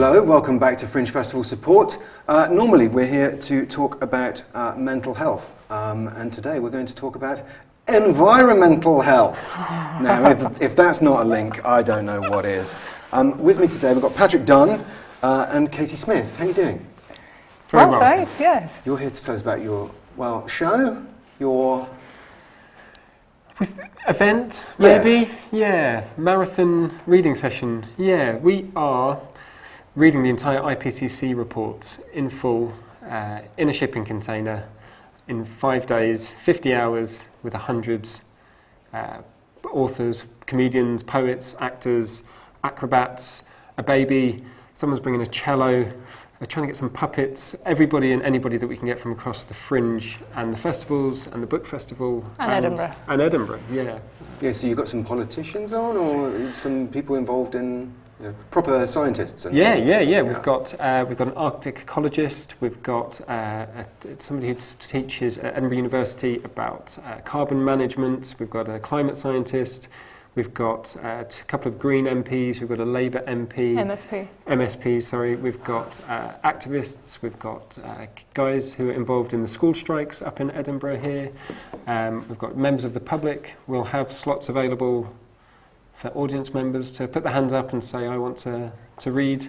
Hello, welcome back to Fringe Festival Support. Normally we're here to talk about mental health, and today we're going to talk about environmental health. Now, if that's not a link, I don't know what is. With me today we've got Patrick Dunn and Katie Smith. How are you doing? Very well, thanks, yes. You're here to tell us about your, show? Your... event, maybe? Yes. Yeah, marathon reading session. Yeah, we are reading the entire IPCC report in full, in a shipping container, in 5 days, 50 hours, with 100 authors, comedians, poets, actors, acrobats, a baby, someone's bringing a cello, we're trying to get some puppets, everybody and anybody that we can get from across the Fringe and the festivals and the book festival. And Edinburgh. And Edinburgh, yeah. Yeah, so you've got some politicians on, or some people involved in proper scientists? And Yeah. We've got an Arctic ecologist. We've got somebody who teaches at Edinburgh University about carbon management. We've got a climate scientist. We've got a couple of Green MPs. We've got a Labour MP. MSP, sorry. We've got activists. We've got guys who are involved in the school strikes up in Edinburgh here. We've got members of the public. We'll have slots available for audience members to put their hands up and say, I want to read.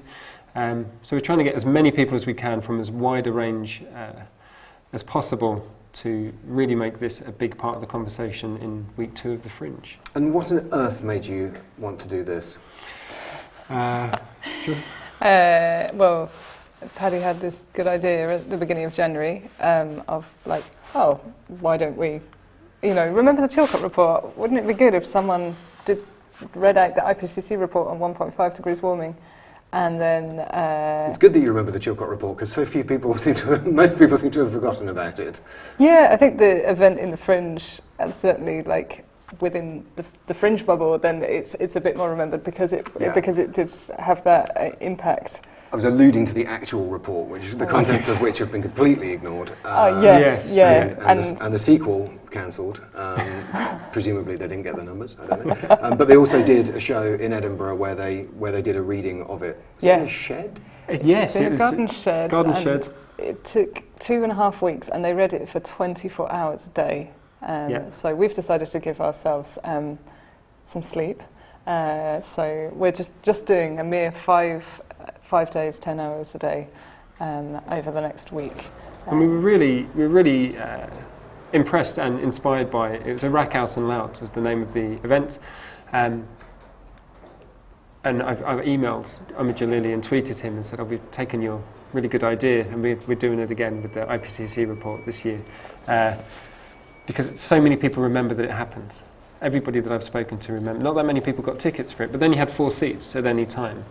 So we're trying to get as many people as we can from as wide a range as possible to really make this a big part of the conversation in week 2 of the Fringe. And what on earth made you want to do this? Well, Paddy had this good idea at the beginning of January of like, oh, why don't we, remember the Chilcot report? Wouldn't it be good if someone read out the IPCC report on 1.5 degrees warming? And then... it's good that you remember the Chilcot report, because so few people most people seem to have forgotten about it. Yeah, I think the event in the Fringe, and certainly like within the Fringe bubble, then it's a bit more remembered because it did have that impact. I was alluding to the actual report, the contents of which have been completely ignored. Yes. And the sequel cancelled. Presumably they didn't get the numbers. I don't know. But they also did a show in Edinburgh where they did a reading of it. Was it in a shed? Yes, it was a garden shed. Garden shed. It took 2.5 weeks, and they read it for 24 hours a day. So we've decided to give ourselves some sleep. So we're just doing a mere 5 days, 10 hours a day over the next week. And we were really impressed and inspired by it. It was a Rack Out and Loud was the name of the event. And I've emailed Ahmed Jalili and tweeted him and said, we've taken your really good idea and we're doing it again with the IPCC report this year. Because so many people remember that it happened. Everybody that I've spoken to remember. Not that many people got tickets for it, but then you had 4 seats at any time.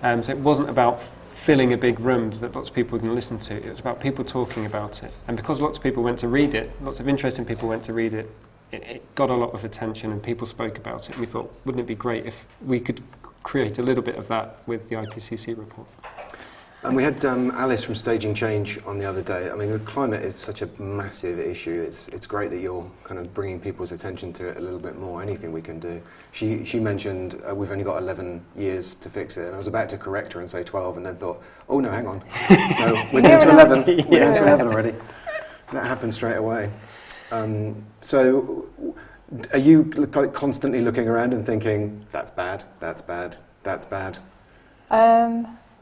So it wasn't about filling a big room that lots of people can listen to. It was about people talking about it. And because lots of people went to read it, lots of interesting people went to read it, it got a lot of attention and people spoke about it. And we thought, wouldn't it be great if we could create a little bit of that with the IPCC report? And we had Alice from Staging Change on the other day. I mean, the climate is such a massive issue. It's great that you're kind of bringing people's attention to it a little bit more. Anything we can do. She mentioned we've only got 11 years to fix it, and I was about to correct her and say 12, and then thought, oh no, hang on, no, we're down to 11. We're down to 11 already. That happened straight away. So, are you constantly looking around and thinking that's bad, that's bad, that's bad?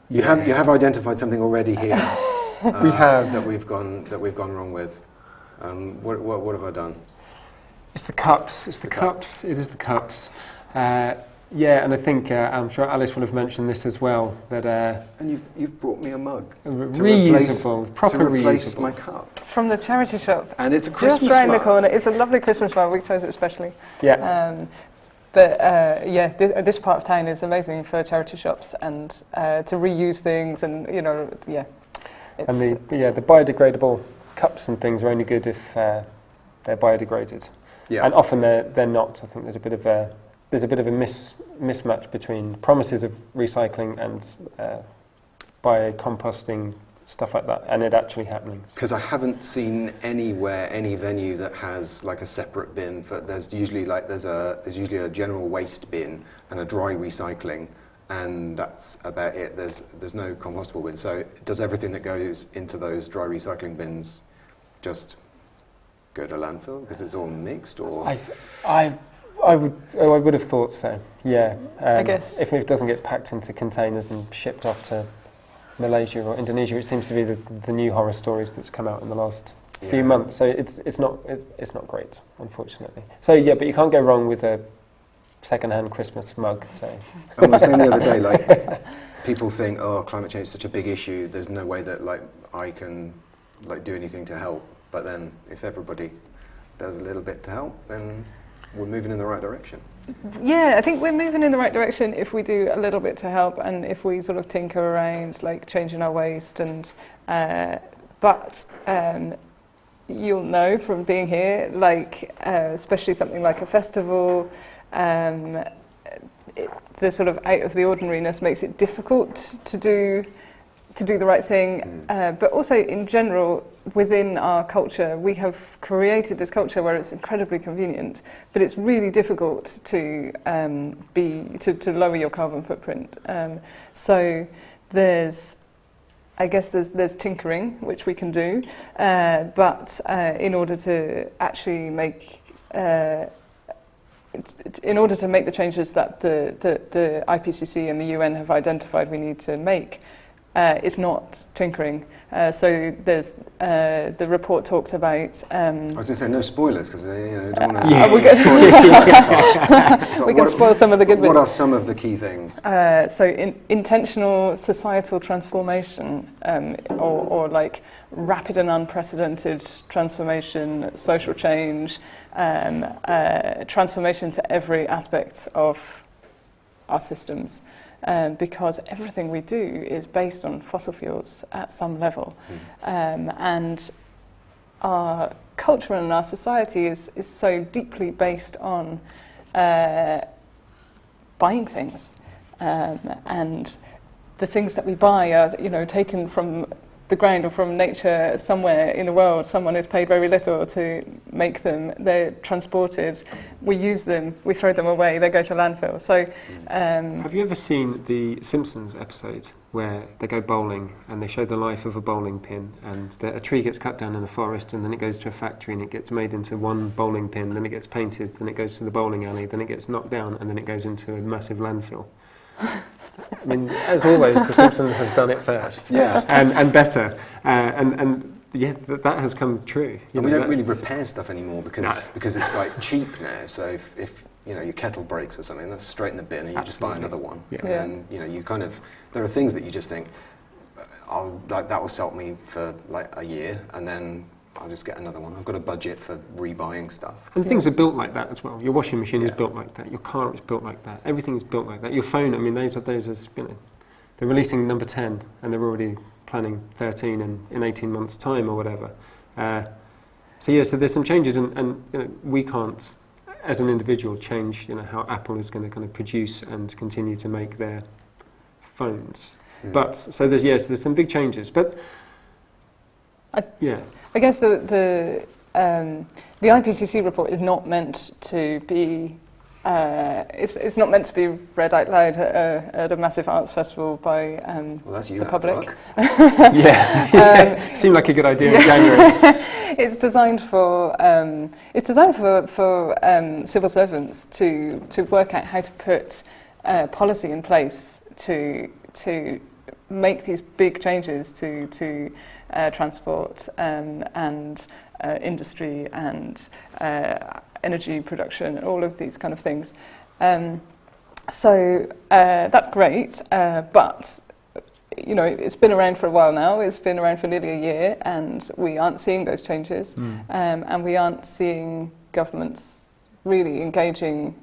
You have identified something already here. We have that we've gone wrong with. What have I done? It's the cups. It's the cups. It is the cups. And I think I'm sure Alice will have mentioned this as well. That and you've brought me a mug reusable, to replace my cup from the charity shop. And it's a Christmas just round mug. the corner. It's a lovely Christmas mug. We chose it especially. Yeah. This part of town is amazing for charity shops and to reuse things and And the biodegradable cups and things are only good if they're biodegraded. Yeah. And often they're not. I think there's a bit of a mismatch between promises of recycling and biocomposting, stuff like that, and it actually happening. Because I haven't seen anywhere any venue that has like a separate bin for. There's usually a general waste bin and a dry recycling, and that's about it. There's no compostable bin. So does everything that goes into those dry recycling bins just go to landfill because it's all mixed, or? I would have thought so. Yeah. I guess if it doesn't get packed into containers and shipped off to Malaysia or Indonesia, it seems to be the new horror stories that's come out in the last few months. So it's not great, unfortunately. So yeah, but you can't go wrong with a second-hand Christmas mug. So. And we were saying the other day, like, people think, oh, climate change is such a big issue. There's no way that like I can like do anything to help. But then, if everybody does a little bit to help, then we're moving in the right direction. Yeah, I think we're moving in the right direction if we do a little bit to help, and if we sort of tinker around, like changing our waste. And but you'll know from being here, like especially something like a festival, the sort of out of the ordinariness makes it difficult to do the right thing. But also in general, within our culture, we have created this culture where it's incredibly convenient, but it's really difficult to lower your carbon footprint. So there's tinkering which we can do, but in order to actually make in order to make the changes that the IPCC and the UN have identified we need to make, it's not tinkering. So there's the report talks about. I was going to say no spoilers because don't want to. We can spoil some of the good bits. What are some of the key things? Intentional societal transformation, or like rapid and unprecedented transformation, social change, transformation to every aspect of our systems. Because everything we do is based on fossil fuels at some level. And our culture and our society is so deeply based on buying things. And the things that we buy are, taken from the ground or from nature somewhere in the world. Someone has paid very little to make them. They're transported. We use them. We throw them away. They go to landfill. So, have you ever seen the Simpsons episode where they go bowling and they show the life of a bowling pin, and a tree gets cut down in the forest, and then it goes to a factory and it gets made into one bowling pin, then it gets painted, then it goes to the bowling alley, then it gets knocked down, and then it goes into a massive landfill. I mean, as always, The Simpsons has done it first, and better, and yeah, that has come true. We don't really repair stuff anymore because it's like cheap now. So if your kettle breaks or something, that's straight in the bin, and you just buy another one. And you kind of, there are things that you just think, that will sell me for like a year, and then I'll just get another one. I've got a budget for rebuying stuff. And things are built like that as well. Your washing machine is built like that. Your car is built like that. Everything is built like that. Your phone, I mean, those are they're releasing number 10, and they're already planning 13 in 18 months' time or whatever. So there's some changes, and we can't, as an individual, change how Apple is going to kind of produce and continue to make their phones. But so there's some big changes, but I guess the IPCC report is not meant to be. It's not meant to be read out loud at a massive arts festival by the public. Seemed like a good idea in January. It's designed for civil servants to work out how to put policy in place to make these big changes to transport and industry and energy production, all of these kind of things. So that's great, but it's been around for a while now. It's been around for nearly a year, and we aren't seeing those changes, and we aren't seeing governments really engaging.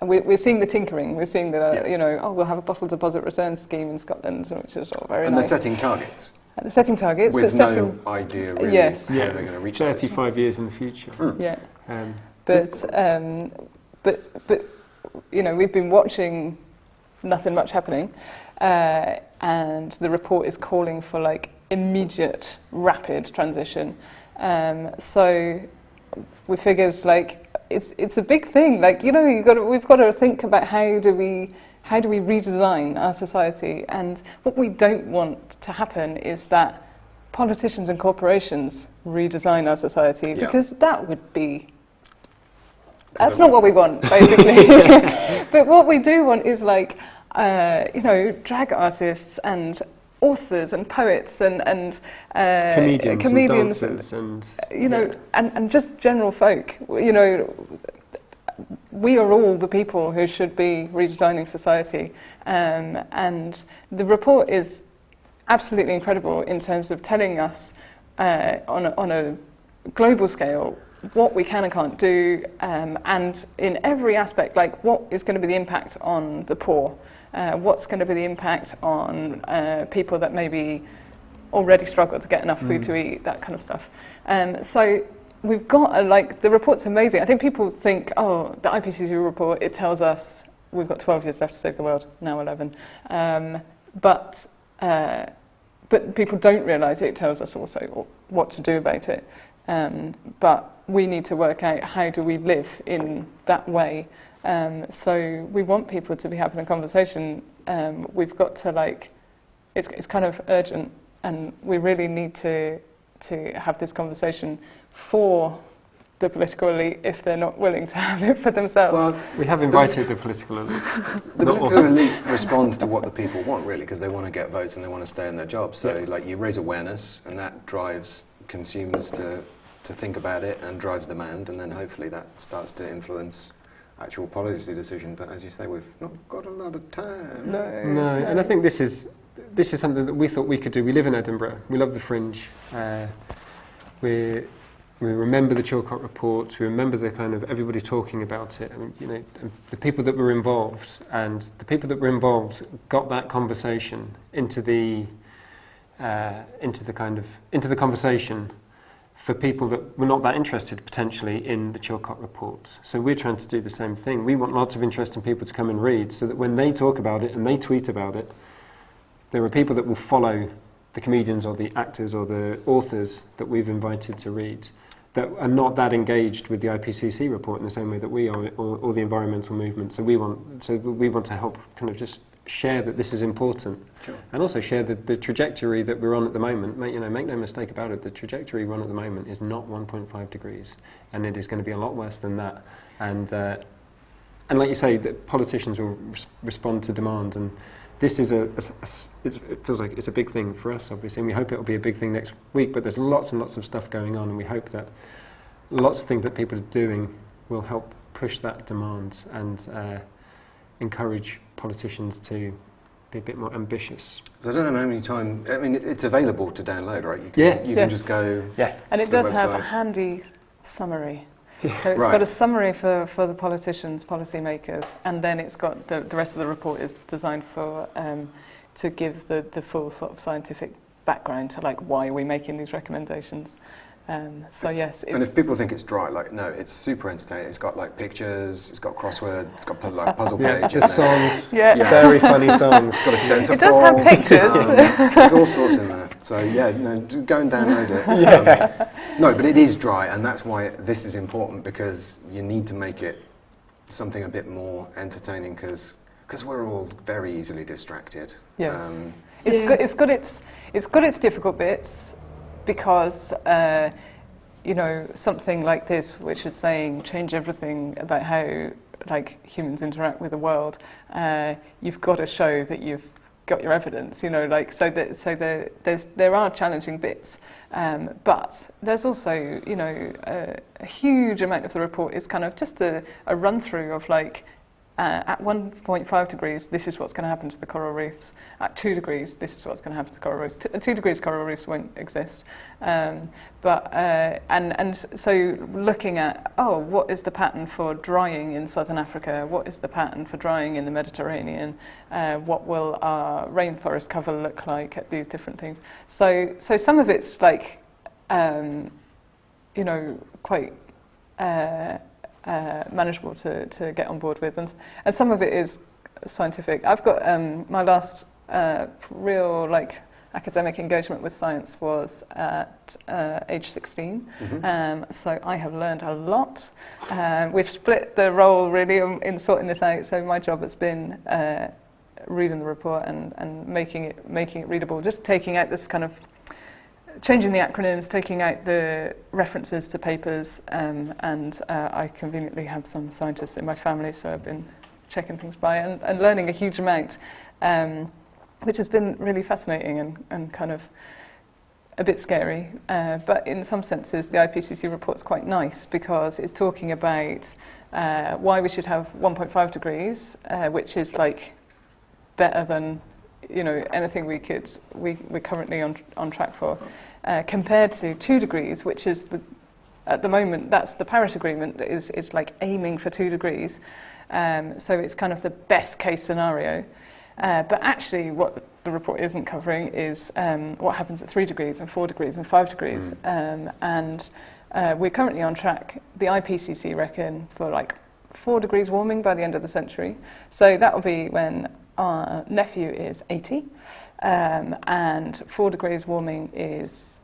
We're seeing the tinkering. We're seeing that we'll have a bottle deposit return scheme in Scotland, which is all very nice. And they're setting targets. They're setting targets, with no idea really how they're going to reach 35 years in the future. But we've been watching nothing much happening, and the report is calling for like immediate, rapid transition. So we figured like it's a big thing. Like we've got to think about how do how do we redesign our society? And what we don't want to happen is that politicians and corporations redesign our society, because that would be... That's not what we want, basically. But what we do want is like, drag artists and authors and poets and comedians and dancers and just general folk. We are all the people who should be redesigning society, and the report is absolutely incredible in terms of telling us on a global scale what we can and can't do, and in every aspect, like what is going to be the impact on the poor, what's going to be the impact on people that maybe already struggle to get enough food to eat, that kind of stuff. So we've got the report's amazing. I think people think, oh, the IPCC report, it tells us we've got 12 years left to save the world, now 11. But people don't realise it tells us also what to do about it. But we need to work out how do we live in that way. So we want people to be having a conversation. We've got to it's kind of urgent, and we really need to have this conversation for the political elite if they're not willing to have it for themselves. Well, we have invited the political elite. The political elite respond to what the people want, really, because they want to get votes and they want to stay in their jobs. So you raise awareness, and that drives consumers to think about it and drives demand, and then hopefully that starts to influence actual policy decision. But as you say, we've not got a lot of time. No. And I think this is something that we thought we could do. We live in Edinburgh. We love the Fringe. We remember the Chilcot report. We remember the kind of everybody talking about it. I mean, the people that were involved, and the people that were involved got that conversation into the conversation for people that were not that interested potentially in the Chilcot report. So we're trying to do the same thing. We want lots of interesting people to come and read, so that when they talk about it and they tweet about it, there are people that will follow the comedians or the actors or the authors that we've invited to read, that are not that engaged with the IPCC report in the same way that we are, or the environmental movement. So we want to help kind of just share that this is important, and also share the trajectory that we're on at the moment. Make no mistake about it, the trajectory we're on at the moment is not 1.5 degrees, and it is going to be a lot worse than that. And like you say, that politicians will respond to demand, and this is it feels like it's a big thing for us, obviously, and we hope it will be a big thing next week. But there's lots and lots of stuff going on, and we hope that lots of things that people are doing will help push that demand and encourage politicians to be a bit more ambitious. So I don't know how many times. I mean, it's available to download, right? You can just go. Yeah, and it does have a handy summary. So it's got a summary for the politicians, policymakers, and then it's got the rest of the report is designed for to give the full sort of scientific background to why are we making these recommendations. So yes, and if people think it's dry, no, it's super entertaining. It's got pictures, it's got crosswords, it's got puzzle page. The songs, very funny songs. It's got a centre. It does have pictures. There's all sorts in there. So go and download it. No, but it is dry, and that's why this is important, because you need to make it something a bit more entertaining, because we're all very easily distracted. Yes, it's got its difficult bits. Because, something like this, which is saying change everything about how humans interact with the world, you've got to show that you've got your evidence. There are challenging bits, but there's also a huge amount of the report is kind of just a run through of at 1.5 degrees, this is what's going to happen to the coral reefs. At 2 degrees, this is what's going to happen to the coral reefs. At 2 degrees, coral reefs won't exist. And so looking at, what is the pattern for drying in southern Africa? What is the pattern for drying in the Mediterranean? What will our rainforest cover look like at these different things? So some of it's quite manageable to get on board with, and some of it is scientific. I've got my last real academic engagement with science was at age 16. So I have learned a lot. We've split the role really in sorting this out. So my job has been reading the report and making it readable, just taking out this kind of changing the acronyms, taking out the references to papers, and I conveniently have some scientists in my family, so I've been checking things by and learning a huge amount, which has been really fascinating and kind of a bit scary. But in some senses, the IPCC report's quite nice because it's talking about why we should have 1.5 degrees, which is like better than anything we're currently on track for, compared to 2 degrees, which is at the moment that's the Paris Agreement is like aiming for 2 degrees. So it's kind of the best case scenario. But actually what the report isn't covering is what happens at 3 degrees and 4 degrees and 5 degrees. And we're currently on track, the IPCC reckon, for like 4 degrees warming by the end of the century. So that will be when our nephew is 80, and 4 degrees warming is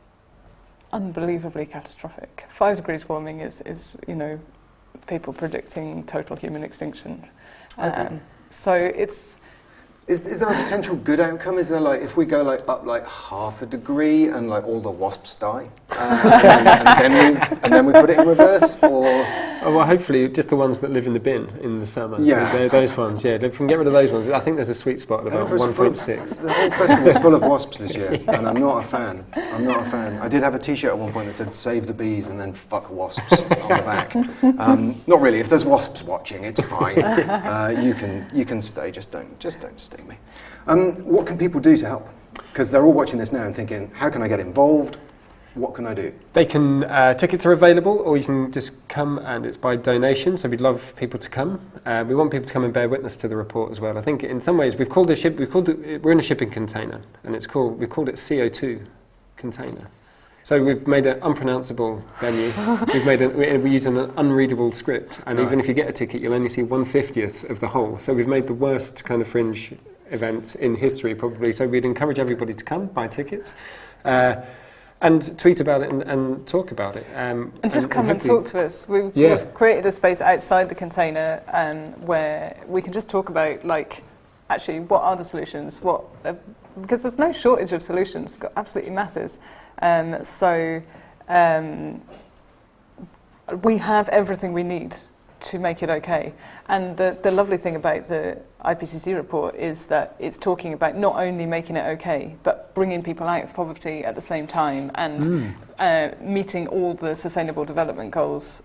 unbelievably catastrophic. 5 degrees warming is people predicting total human extinction. So it's... Is there a potential good outcome? Is there like, if we go like up like half a degree and like all the wasps die, and then we put it in reverse, or? Oh, well, hopefully just the ones that live in the bin in the summer. Yeah. Those ones, yeah. If we can get rid of those ones, I think there's a sweet spot at about 1.6. The whole festival's full of wasps this year, and I'm not a fan. I did have a T-shirt at one point that said "Save the bees" and then "Fuck wasps" on the back. Not really. If there's wasps watching, it's fine. You can stay. Just don't sting me. What can people do to help? Because they're all watching this now and thinking, how can I get involved? What can I do? They can, tickets are available, or you can just come, and it's by donation, so we'd love people to come. We want people to come and bear witness to the report as well. I think in some ways we're in a shipping container, and we've called it CO2 container. So we've made an unpronounceable venue. We use an unreadable script, and even if you get a ticket, you'll only see 1/50th of the whole. So we've made the worst kind of fringe event in history, probably. So we'd encourage everybody to come, buy tickets, and tweet about it and talk about it. And just come and talk to us. We've created a space outside the container where we can just talk about, like, actually, what are the solutions? Because there's no shortage of solutions. We've got absolutely masses. We have everything we need to make it okay. And the lovely thing about the IPCC report is that it's talking about not only making it okay, but bringing people out of poverty at the same time and meeting all the sustainable development goals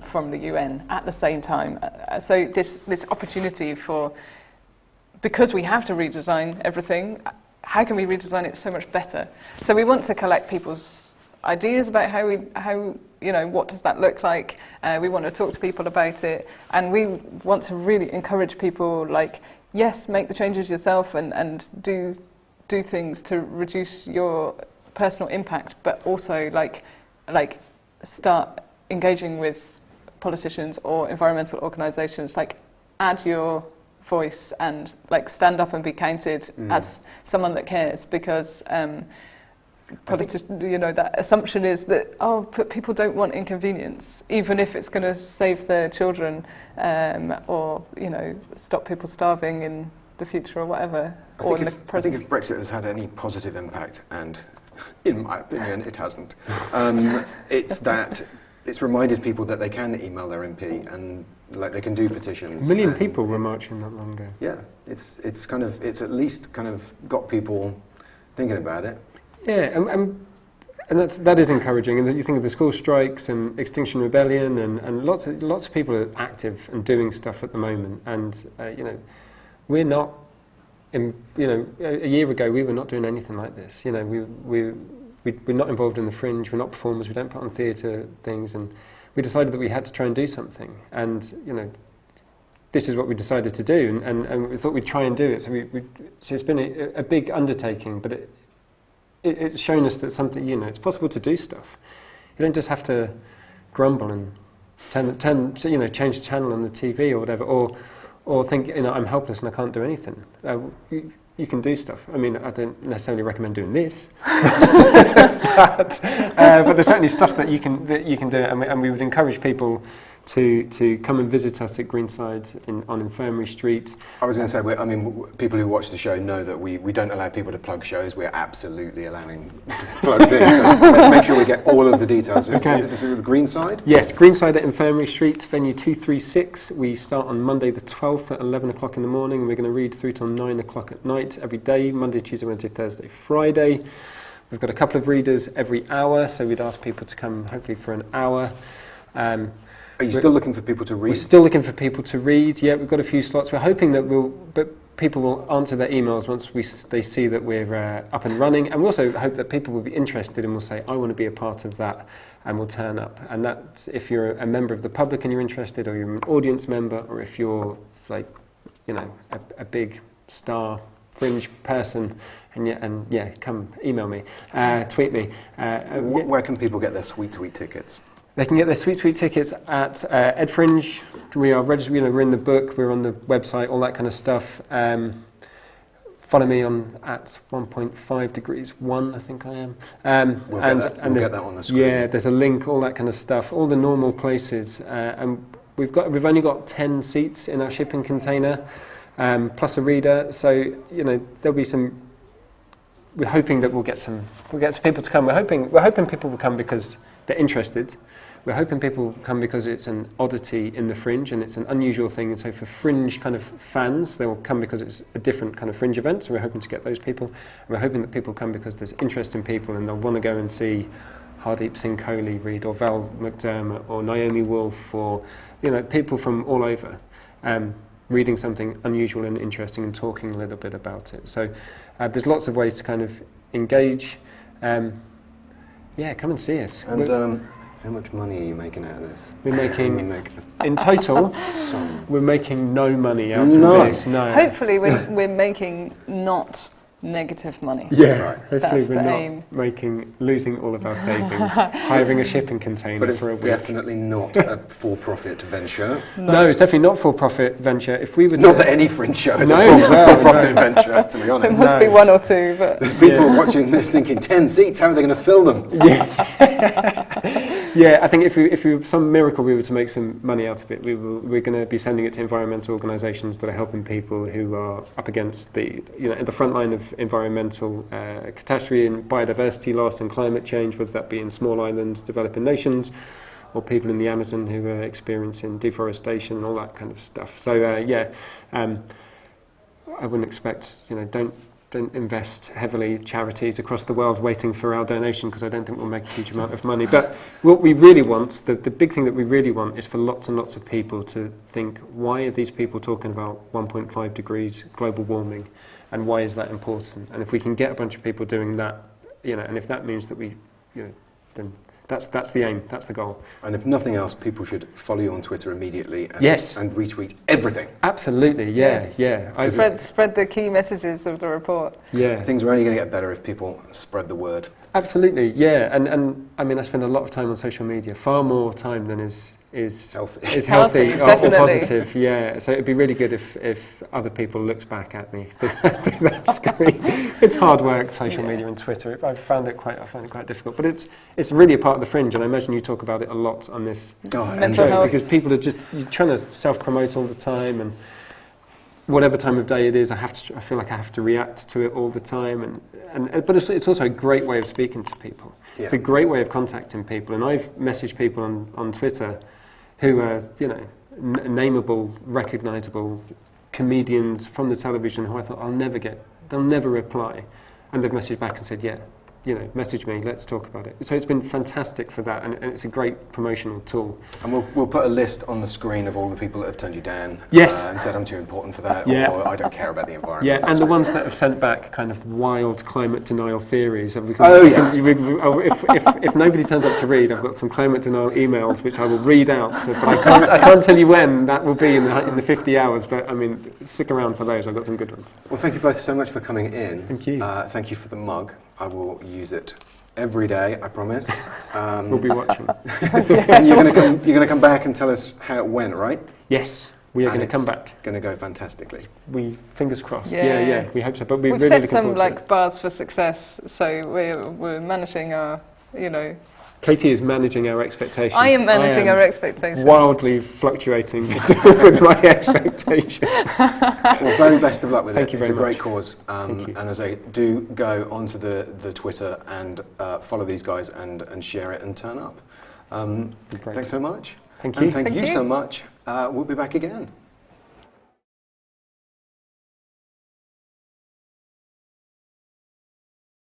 from the UN at the same time. So this opportunity because we have to redesign everything, how can we redesign it so much better? So we want to collect people's ideas about how what does that look like? We want to talk to people about it, and we want to really encourage people, like, yes, make the changes yourself and do things to reduce your personal impact, but also like start engaging with politicians or environmental organisations, like add your voice and like stand up and be counted as someone that cares, because that assumption is that people don't want inconvenience, even if it's going to save their children or stop people starving in the future or whatever. I think if Brexit has had any positive impact, and in my opinion it hasn't, it's that it's reminded people that they can email their MP and they can do petitions. 1 million people were marching not long ago. Yeah, it's at least kind of got people thinking about it. Yeah, and that is encouraging. And you think of the school strikes and Extinction Rebellion, and lots of people are active and doing stuff at the moment. And we're not. A year ago we were not doing anything like this. We're not involved in the fringe. We're not performers. We don't put on theatre things, and we decided that we had to try and do something. And this is what we decided to do, and we thought we'd try and do it. So it's been a big undertaking, but it's shown us that something, it's possible to do stuff. You don't just have to grumble and change the channel on the TV or whatever, or think, I'm helpless and I can't do anything. you can do stuff. I mean, I don't necessarily recommend doing this, but there's certainly stuff that you can do, and we would encourage people to come and visit us at Greenside on Infirmary Street. I was going to say, people who watch the show know that we don't allow people to plug shows. We're absolutely allowing to plug this. So let's make sure we get all of the details. Okay. Is it the Greenside? Yes, Greenside at Infirmary Street, venue 236. We start on Monday the 12th at 11 o'clock in the morning. We're going to read through till 9 o'clock at night every day, Monday, Tuesday, Wednesday, Thursday, Friday. We've got a couple of readers every hour, so we'd ask people to come hopefully for an hour. Are you still looking for people to read? We're still looking for people to read. Yeah, we've got a few slots. We're hoping that people will answer their emails once they see that we're up and running. And we also hope that people will be interested and will say, I want to be a part of that, and will turn up. And that, if you're a member of the public and you're interested, or you're an audience member, or if you're a big star fringe person, and come email me, tweet me. Where can people get their sweet tickets? They can get their sweet tickets at EdFringe. We are registered. We're in the book. We're on the website. All that kind of stuff. Follow me at 1.5 degrees 1. I think I am. We'll get that on the screen. Yeah, there's a link. All that kind of stuff. All the normal places. And we've only got 10 seats in our shipping container, plus a reader. So there'll be some. We're hoping that we'll get some people to come. We're hoping people will come because they're interested. We're hoping people will come because it's an oddity in the fringe and it's an unusual thing. And so for fringe kind of fans, they will come because it's a different kind of fringe event. So we're hoping to get those people. And we're hoping that people come because there's interest in people and they'll want to go and see Hardeep Singh Kohli read, or Val McDermott, or Naomi Wolf, or people from all over, reading something unusual and interesting and talking a little bit about it. So there's lots of ways to kind of engage. Come and see us. And how much money are you making out of this? We're making, in total, we're making no money out of this. No. Hopefully we're making not negative money. Yeah, right. Hopefully That's we're the not aim. losing all of our savings, hiring a shipping container But it's for a week. definitely not a for-profit venture. No, it's definitely not for-profit venture. If we were Not that any fringe show is No, a no, for-profit venture, to be There honest. must be one or two, but There's people watching this thinking, 10 seats, how are they going to fill them? Yeah, I think if we some miracle we were to make some money out of it, we're going to be sending it to environmental organisations that are helping people who are up against at the front line of environmental catastrophe and biodiversity loss and climate change, whether that be in small islands, developing nations, or people in the Amazon who are experiencing deforestation and all that kind of stuff. So I wouldn't expect don't invest heavily charities across the world waiting for our donation, because I don't think we'll make a huge amount of money. But what we really want, the big thing that we really want, is for lots and lots of people to think, why are these people talking about 1.5 degrees global warming, and why is that important? And if we can get a bunch of people doing that, and if that means that we, then that's the aim, that's the goal. And if nothing else, people should follow you on Twitter immediately and, Yes. and retweet everything. Absolutely, yeah, Yes. yeah. spread the key messages of the report. Yeah. Things are only going to get better if people spread the word. Absolutely, yeah, and I mean, I spend a lot of time on social media, far more time than is Healthy. is healthy, Healthy, or definitely. positive. Yeah, so it'd be really good if other people looked back at me through that screen. It's hard work, social media and Twitter. I find it quite difficult, but it's really a part of the fringe, and I imagine you talk about it a lot on this Mental show, health. because people are you're trying to self-promote all the time, and whatever time of day it is, I feel like I have to react to it all the time, but it's also a great way of speaking to people. Yeah. It's a great way of contacting people, and I've messaged people on Twitter who are, nameable, recognisable comedians from the television who I thought they'll never reply, and they've messaged back and said, message me, let's talk about it. So it's been fantastic for that, and it's a great promotional tool. And we'll put a list on the screen of all the people that have turned you down. Yes. And said I'm too important for that, Yeah. or I don't care about the environment. Yeah, That's and the fine. ones that have sent back kind of wild climate denial theories. Yes. If nobody turns up to read, I've got some climate denial emails which I will read out. But I can't tell you when that will be in the 50 hours. But I mean, stick around for those. I've got some good ones. Well, thank you both so much for coming in. Thank you. Thank you for the mug. I will use it every day, I promise. We'll be watching. And you're going to come back and tell us how it went, right? Yes. We are And going to come it's back. Going to go fantastically. We fingers crossed. Yeah. Yeah, we hope so. But we're We've really set looking some forward to it. like bars for success, so we're managing our, you know. Katie is managing our expectations. I am managing am our expectations. wildly fluctuating with my expectations. Well, very best of luck with Thank it. you It's a very great much. cause. Thank you. And as I do, go onto the Twitter and follow these guys and share it and turn up. Great. Thanks so much. Thank And you. thank Thank you you. so much. We'll be back again.